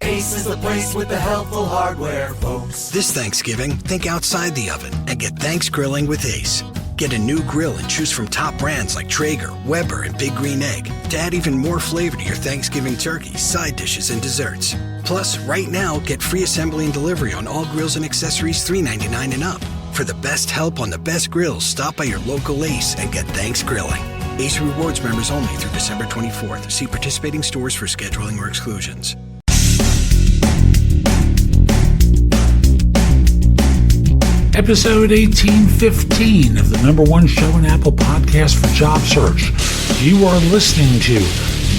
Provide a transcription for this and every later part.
Ace is the place with the helpful hardware, folks. This Thanksgiving, think outside the oven and get Thanks Grilling with Ace. Get a new grill and choose from top brands like Traeger, Weber, and Big Green Egg to add even more flavor to your Thanksgiving turkey, side dishes, and desserts. Plus, right now, get free assembly and delivery on all grills and accessories $3.99 and up. For the best help on the best grills, stop by your local Ace and get Thanks Grilling. Ace Rewards members only through December 24th. See participating stores for scheduling or exclusions. Episode 1815 of the #1 show in Apple Podcast for Job Search. You are listening to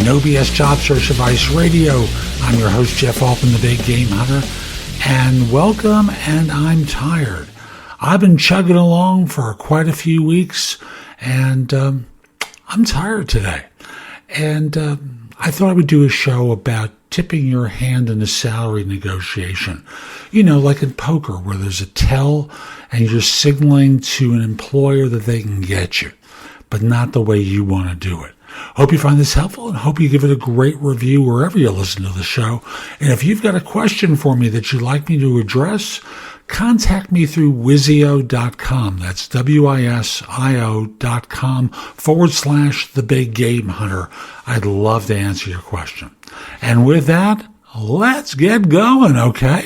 No BS Job Search Advice Radio. I'm your host, Jeff Altman, the Big Game Hunter, and welcome, and I'm tired. I've been chugging along for quite a few weeks, and I'm tired today. And I thought I would do a show about tipping your hand in a salary negotiation. You know, like in poker, where there's a tell and you're signaling to an employer that they can get you, but not the way you want to do it. Hope you find this helpful and hope you give it a great review wherever you listen to the show. And if you've got a question for me that you'd like me to address, contact me through Wisio.com. That's WISIO.com/The Big Game Hunter. I'd love to answer your question. And with that, let's get going, okay?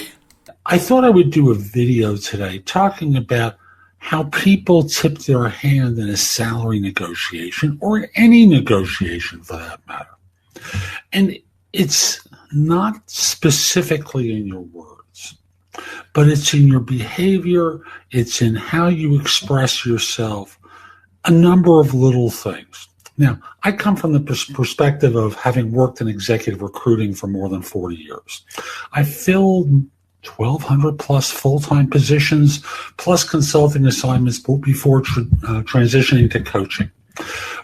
I thought I would do a video today talking about how people tip their hand in a salary negotiation, or any negotiation for that matter. And it's not specifically in your words, but it's in your behavior, it's in how you express yourself, a number of little things. Now, I come from the perspective of having worked in executive recruiting for more than 40 years. I filled 1,200 plus full-time positions, plus consulting assignments before transitioning to coaching.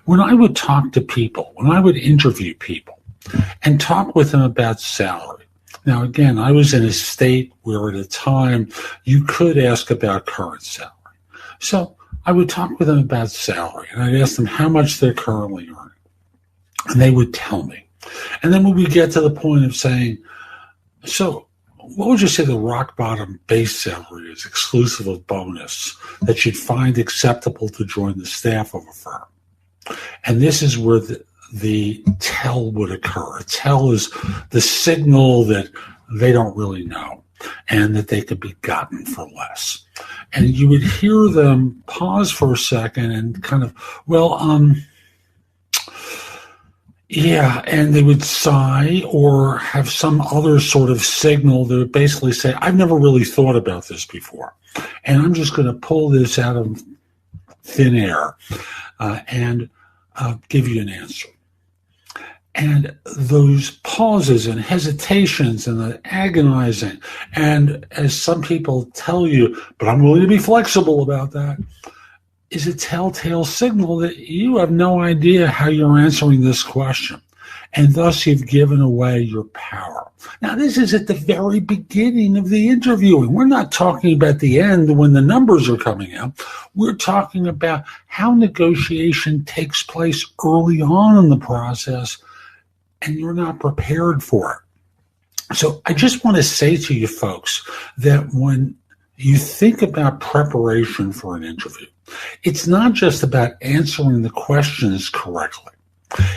When I would talk to people, when I would interview people and talk with them about salary, now again, I was in a state where at a time you could ask about current salary. So I would talk with them about salary, and I'd ask them how much they're currently earning. And they would tell me. And then when we get to the point of saying, so what would you say the rock bottom base salary is, exclusive of bonus, that you'd find acceptable to join the staff of a firm? And this is where the tell would occur. A tell is the signal that they don't really know and that they could be gotten for less. And you would hear them pause for a second and kind of, yeah, and they would sigh or have some other sort of signal that would basically say, I've never really thought about this before, and I'm just going to pull this out of thin air and give you an answer. And those pauses and hesitations and the agonizing, and as some people tell you, but I'm willing to be flexible about that, is a telltale signal that you have no idea how you're answering this question. And thus you've given away your power. Now, this is at the very beginning of the interviewing. We're not talking about the end when the numbers are coming out. We're talking about how negotiation takes place early on in the process, and you're not prepared for it. So I just want to say to you folks that when you think about preparation for an interview, it's not just about answering the questions correctly.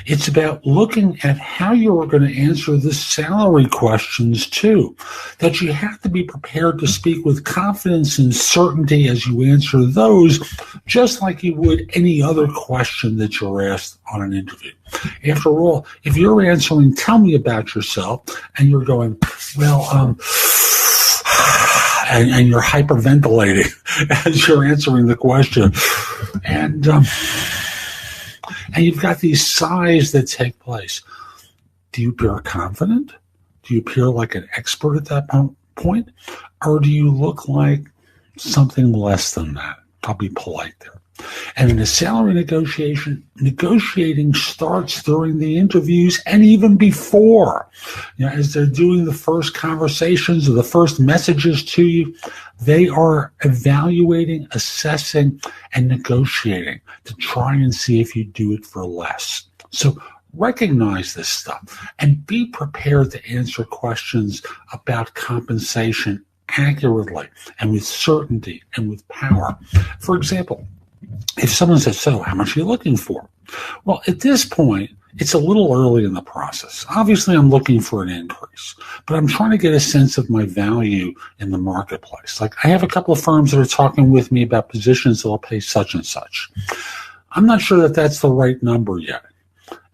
It's about looking at how you're going to answer the salary questions too, that you have to be prepared to speak with confidence and certainty as you answer those, just like you would any other question that you're asked on an interview. After all, if you're answering, tell me about yourself, and you're going, and you're hyperventilating as you're answering the question, and you've got these sighs that take place. Do you appear confident? Do you appear like an expert at that point? Or do you look like something less than that? I'll be polite there. And in a salary negotiation, negotiating starts during the interviews and even before. You know, as they're doing the first conversations or the first messages to you, they are evaluating, assessing, and negotiating to try and see if you do it for less. So recognize this stuff and be prepared to answer questions about compensation accurately and with certainty and with power. For example, if someone says, so how much are you looking for? Well, at this point, it's a little early in the process. Obviously, I'm looking for an increase, but I'm trying to get a sense of my value in the marketplace. Like, I have a couple of firms that are talking with me about positions that will pay such and such. I'm not sure that that's the right number yet.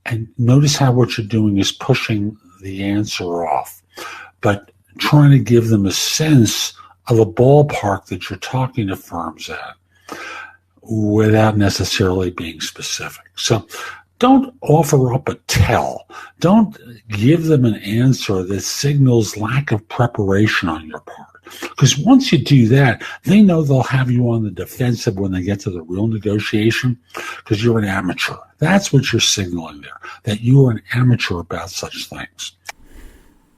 And notice how what you're doing is pushing the answer off, but trying to give them a sense of a ballpark that you're talking to firms at without necessarily being specific. So don't offer up a tell. Don't give them an answer that signals lack of preparation on your part. Because once you do that, they know they'll have you on the defensive when they get to the real negotiation because you're an amateur. That's what you're signaling there, that you are an amateur about such things.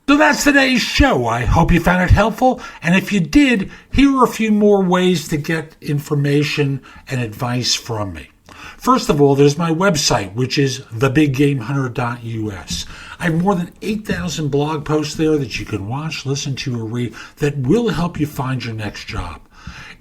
So that's today's show. I hope you found it helpful. And if you did, here are a few more ways to get information and advice from me. First of all, there's my website, which is thebiggamehunter.us. I have more than 8,000 blog posts there that you can watch, listen to, or read that will help you find your next job.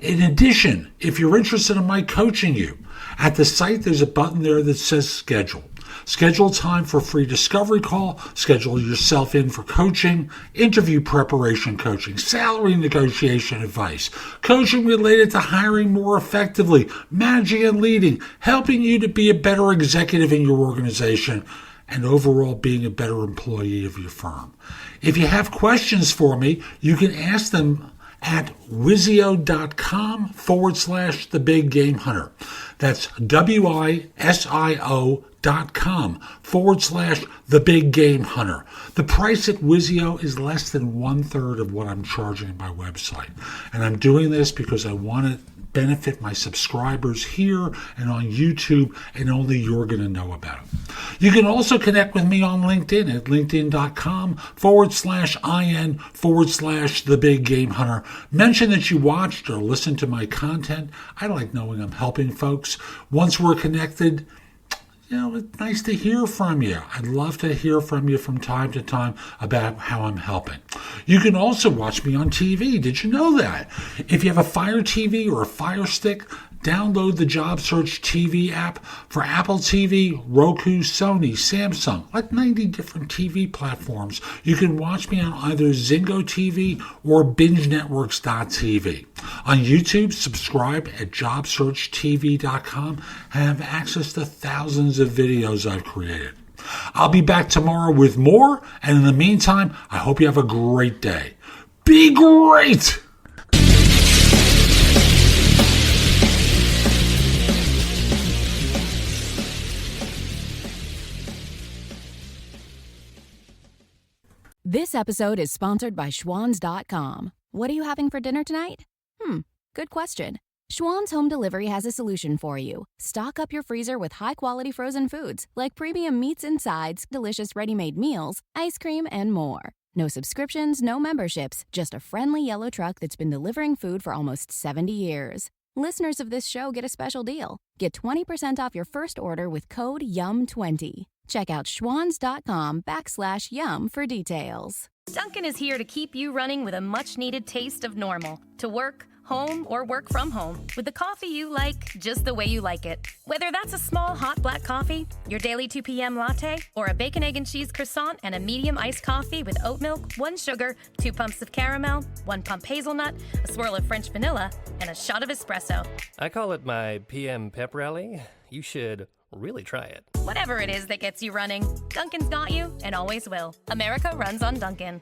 In addition, if you're interested in my coaching you, at the site there's a button there that says schedule. Schedule time for a free discovery call, schedule yourself in for coaching, interview preparation coaching, salary negotiation advice, coaching related to hiring more effectively, managing and leading, helping you to be a better executive in your organization, and overall being a better employee of your firm. If you have questions for me, you can ask them at Wizio.com/The Big Game Hunter. That's WISIO.com/The Big Game Hunter. The price at Wizio is less than 1/3 of what I'm charging my website. And I'm doing this because I want to benefit my subscribers here and on YouTube, and only you're going to know about it. You can also connect with me on LinkedIn at linkedin.com/IN/The Big Game Hunter. Mention that you watched or listened to my content. I like knowing I'm helping folks. Once we're connected, it's nice to hear from you. I'd love to hear from you from time to time about how I'm helping. You can also watch me on TV. Did you know that? If you have a Fire TV or a Fire Stick, download the JobSearch TV app for Apple TV, Roku, Sony, Samsung, like 90 different TV platforms. You can watch me on either Zingo TV or BingeNetworks.tv. On YouTube, subscribe at JobSearch.TV.com and have access to thousands of videos I've created. I'll be back tomorrow with more, and in the meantime, I hope you have a great day. Be great! This episode is sponsored by Schwans.com. What are you having for dinner tonight? Good question. Schwann's Home Delivery has a solution for you. Stock up your freezer with high-quality frozen foods like premium meats and sides, delicious ready-made meals, ice cream, and more. No subscriptions, no memberships, just a friendly yellow truck that's been delivering food for almost 70 years. Listeners of this show get a special deal. Get 20% off your first order with code YUM20. Check out schwans.com/yum for details. Dunkin' is here to keep you running with a much-needed taste of normal. To work, home, or work from home. With the coffee you like, just the way you like it. Whether that's a small hot black coffee, your daily 2 p.m. latte, or a bacon, egg, and cheese croissant and a medium iced coffee with oat milk, 1 sugar, 2 pumps of caramel, 1 pump hazelnut, a swirl of French vanilla, and a shot of espresso. I call it my PM pep rally. You should really try it. Whatever it is that gets you running, Dunkin's got you and always will. America runs on Dunkin'.